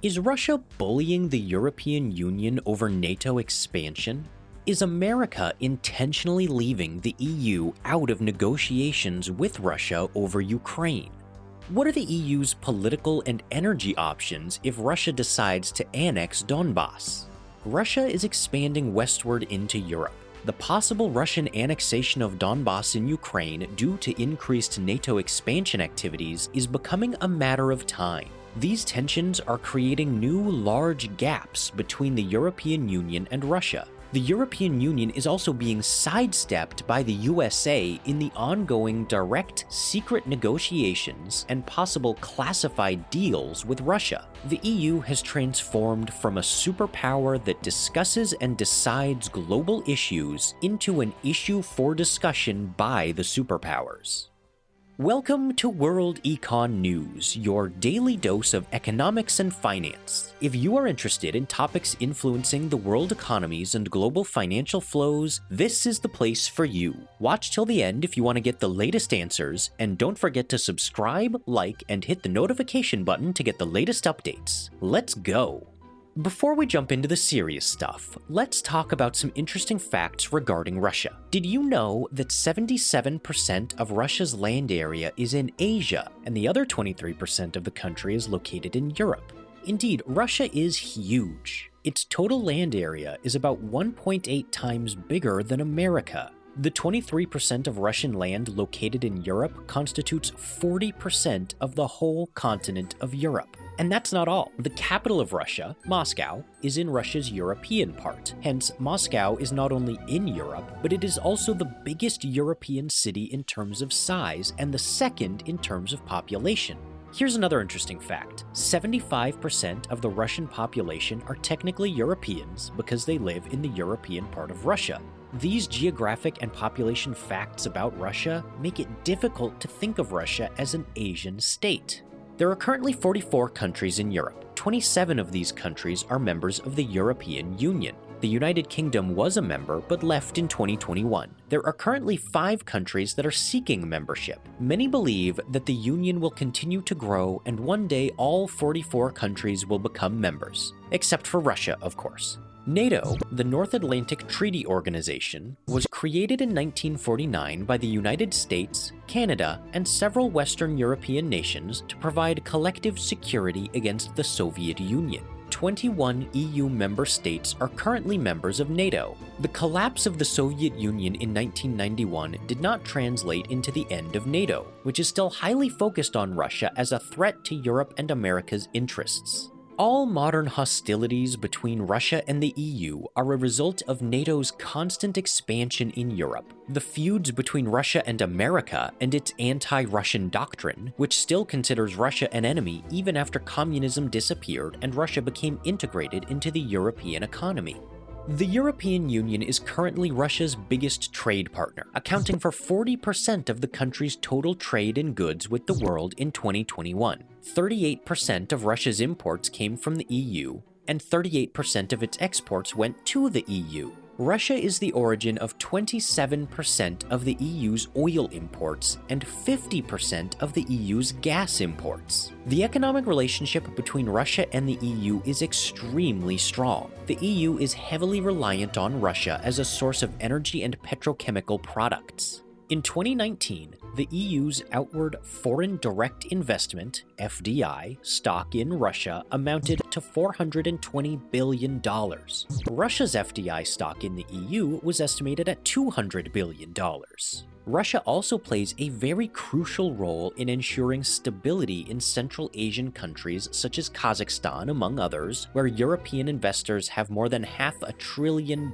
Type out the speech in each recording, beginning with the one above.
Is Russia bullying the European Union over NATO expansion? Is America intentionally leaving the EU out of negotiations with Russia over Ukraine? What are the EU's political and energy options if Russia decides to annex Donbas? Russia is expanding westward into Europe. The possible Russian annexation of Donbas in Ukraine due to increased NATO expansion activities is becoming a matter of time. These tensions are creating new large gaps between the European Union and Russia. The European Union is also being sidestepped by the USA in the ongoing direct, secret negotiations and possible classified deals with Russia. The EU has transformed from a superpower that discusses and decides global issues into an issue for discussion by the superpowers. Welcome to World Econ News, your daily dose of economics and finance. If you are interested in topics influencing the world economies and global financial flows, this is the place for you. Watch till the end if you want to get the latest answers, and don't forget to subscribe, like, and hit the notification button to get the latest updates. Let's go! Before we jump into the serious stuff, let's talk about some interesting facts regarding Russia. Did you know that 77% of Russia's land area is in Asia, and the other 23% of the country is located in Europe? Indeed, Russia is huge. Its total land area is about 1.8 times bigger than America. The 23% of Russian land located in Europe constitutes 40% of the whole continent of Europe. And that's not all. The capital of Russia, Moscow, is in Russia's European part. Hence, Moscow is not only in Europe, but it is also the biggest European city in terms of size and the second in terms of population. Here's another interesting fact. 75% of the Russian population are technically Europeans because they live in the European part of Russia. These geographic and population facts about Russia make it difficult to think of Russia as an Asian state. There are currently 44 countries in Europe. 27 of these countries are members of the European Union. The United Kingdom was a member but left in 2021. There are currently 5 countries that are seeking membership. Many believe that the Union will continue to grow and one day all 44 countries will become members. Except for Russia, of course. NATO, the North Atlantic Treaty Organization, was created in 1949 by the United States, Canada, and several Western European nations to provide collective security against the Soviet Union. 21 EU member states are currently members of NATO. The collapse of the Soviet Union in 1991 did not translate into the end of NATO, which is still highly focused on Russia as a threat to Europe and America's interests. All modern hostilities between Russia and the EU are a result of NATO's constant expansion in Europe. The feuds between Russia and America and its anti-Russian doctrine, which still considers Russia an enemy even after communism disappeared and Russia became integrated into the European economy. The European Union is currently Russia's biggest trade partner, accounting for 40% of the country's total trade in goods with the world in 2021. 38% of Russia's imports came from the EU, and 38% of its exports went to the EU. Russia is the origin of 27% of the EU's oil imports and 50% of the EU's gas imports. The economic relationship between Russia and the EU is extremely strong. The EU is heavily reliant on Russia as a source of energy and petrochemical products. In 2019, the EU's outward foreign direct investment, FDI, stock in Russia amounted to $420 billion. Russia's FDI stock in the EU was estimated at $200 billion. Russia also plays a very crucial role in ensuring stability in Central Asian countries such as Kazakhstan, among others, where European investors have more than $500 billion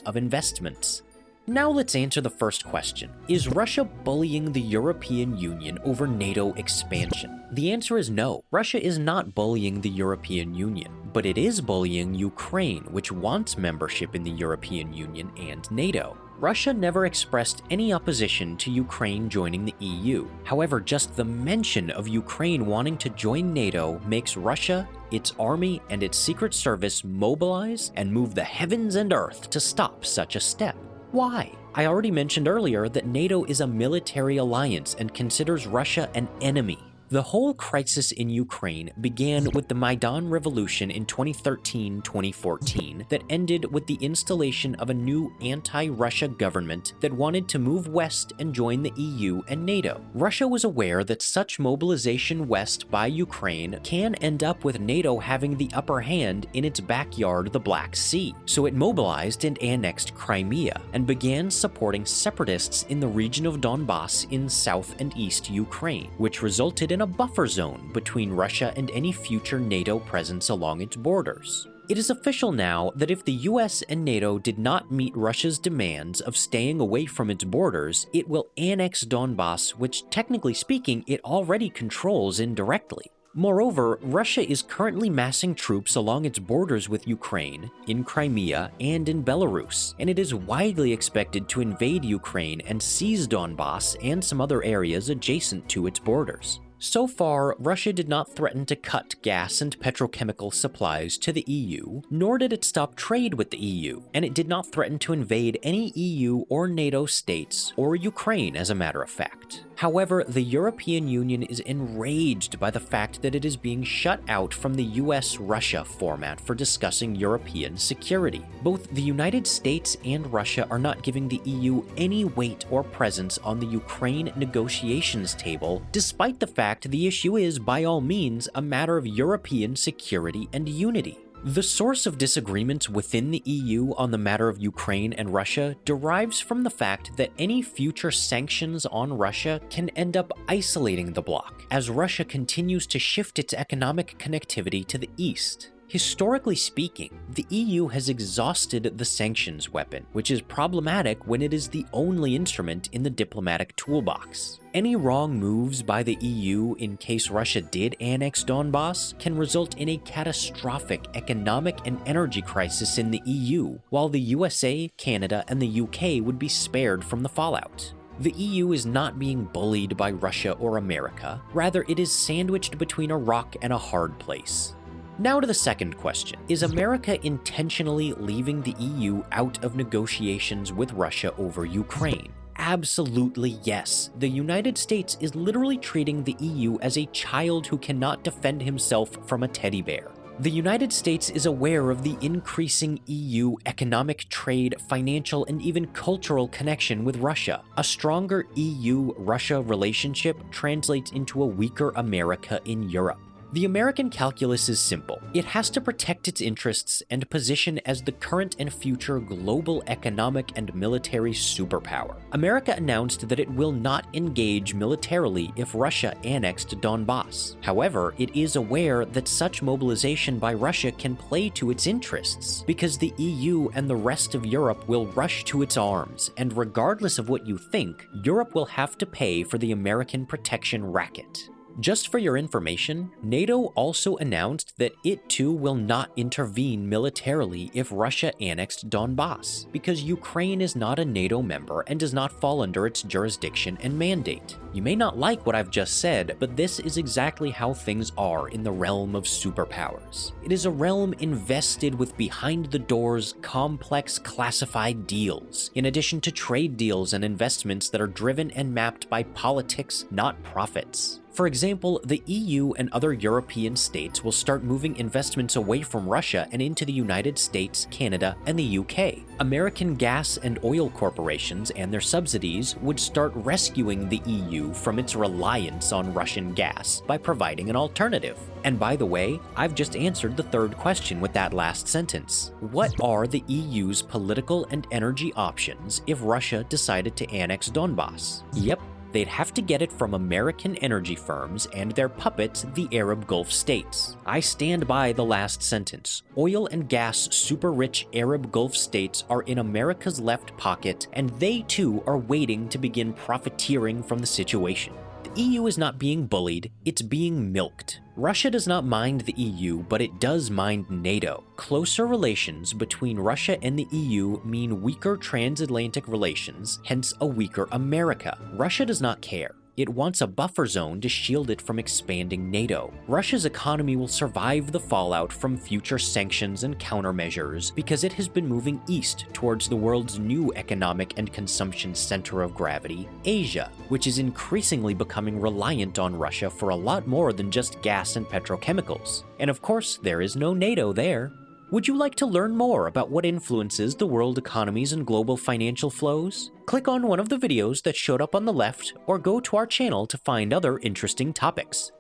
of investments. Now let's answer the first question. Is Russia bullying the European Union over NATO expansion? The answer is no. Russia is not bullying the European Union, but it is bullying Ukraine, which wants membership in the European Union and NATO. Russia never expressed any opposition to Ukraine joining the EU. However, just the mention of Ukraine wanting to join NATO makes Russia, its army, and its secret service mobilize and move the heavens and earth to stop such a step. Why? I already mentioned earlier that NATO is a military alliance and considers Russia an enemy. The whole crisis in Ukraine began with the Maidan Revolution in 2013-2014 that ended with the installation of a new anti-Russia government that wanted to move west and join the EU and NATO. Russia was aware that such mobilization west by Ukraine can end up with NATO having the upper hand in its backyard, the Black Sea, so it mobilized and annexed Crimea and began supporting separatists in the region of Donbas in south and east Ukraine, which resulted in a buffer zone between Russia and any future NATO presence along its borders. It is official now that if the US and NATO did not meet Russia's demands of staying away from its borders, it will annex Donbas, which technically speaking it already controls indirectly. Moreover, Russia is currently massing troops along its borders with Ukraine, in Crimea, and in Belarus, and it is widely expected to invade Ukraine and seize Donbas and some other areas adjacent to its borders. So far, Russia did not threaten to cut gas and petrochemical supplies to the EU, nor did it stop trade with the EU, and it did not threaten to invade any EU or NATO states, or Ukraine as a matter of fact. However, the European Union is enraged by the fact that it is being shut out from the US-Russia format for discussing European security. Both the United States and Russia are not giving the EU any weight or presence on the Ukraine negotiations table, despite the fact the issue is, by all means, a matter of European security and unity. The source of disagreements within the EU on the matter of Ukraine and Russia derives from the fact that any future sanctions on Russia can end up isolating the bloc, as Russia continues to shift its economic connectivity to the east. Historically speaking, the EU has exhausted the sanctions weapon, which is problematic when it is the only instrument in the diplomatic toolbox. Any wrong moves by the EU in case Russia did annex Donbas can result in a catastrophic economic and energy crisis in the EU, while the USA, Canada, and the UK would be spared from the fallout. The EU is not being bullied by Russia or America, rather it is sandwiched between a rock and a hard place. Now to the second question. Is America intentionally leaving the EU out of negotiations with Russia over Ukraine? Absolutely yes. The United States is literally treating the EU as a child who cannot defend himself from a teddy bear. The United States is aware of the increasing EU economic, trade, financial, and even cultural connection with Russia. A stronger EU-Russia relationship translates into a weaker America in Europe. The American calculus is simple. It has to protect its interests and position as the current and future global economic and military superpower. America announced that it will not engage militarily if Russia annexed Donbas. However, it is aware that such mobilization by Russia can play to its interests, because the EU and the rest of Europe will rush to its arms, and regardless of what you think, Europe will have to pay for the American protection racket. Just for your information, NATO also announced that it too will not intervene militarily if Russia annexed Donbas, because Ukraine is not a NATO member and does not fall under its jurisdiction and mandate. You may not like what I've just said, but this is exactly how things are in the realm of superpowers. It is a realm invested with behind-the-doors, complex, classified deals, in addition to trade deals and investments that are driven and mapped by politics, not profits. For example, the EU and other European states will start moving investments away from Russia and into the United States, Canada, and the UK. American gas and oil corporations and their subsidies would start rescuing the EU from its reliance on Russian gas by providing an alternative. And by the way, I've just answered the third question with that last sentence. What are the EU's political and energy options if Russia decided to annex Donbas? Yep. They'd have to get it from American energy firms and their puppets, the Arab Gulf states. I stand by the last sentence. Oil and gas super-rich Arab Gulf states are in America's left pocket, and they too are waiting to begin profiteering from the situation. The EU is not being bullied, it's being milked. Russia does not mind the EU, but it does mind NATO. Closer relations between Russia and the EU mean weaker transatlantic relations, hence a weaker America. Russia does not care. It wants a buffer zone to shield it from expanding NATO. Russia's economy will survive the fallout from future sanctions and countermeasures because it has been moving east towards the world's new economic and consumption center of gravity, Asia, which is increasingly becoming reliant on Russia for a lot more than just gas and petrochemicals. And of course, there is no NATO there. Would you like to learn more about what influences the world economies and global financial flows? Click on one of the videos that showed up on the left or go to our channel to find other interesting topics.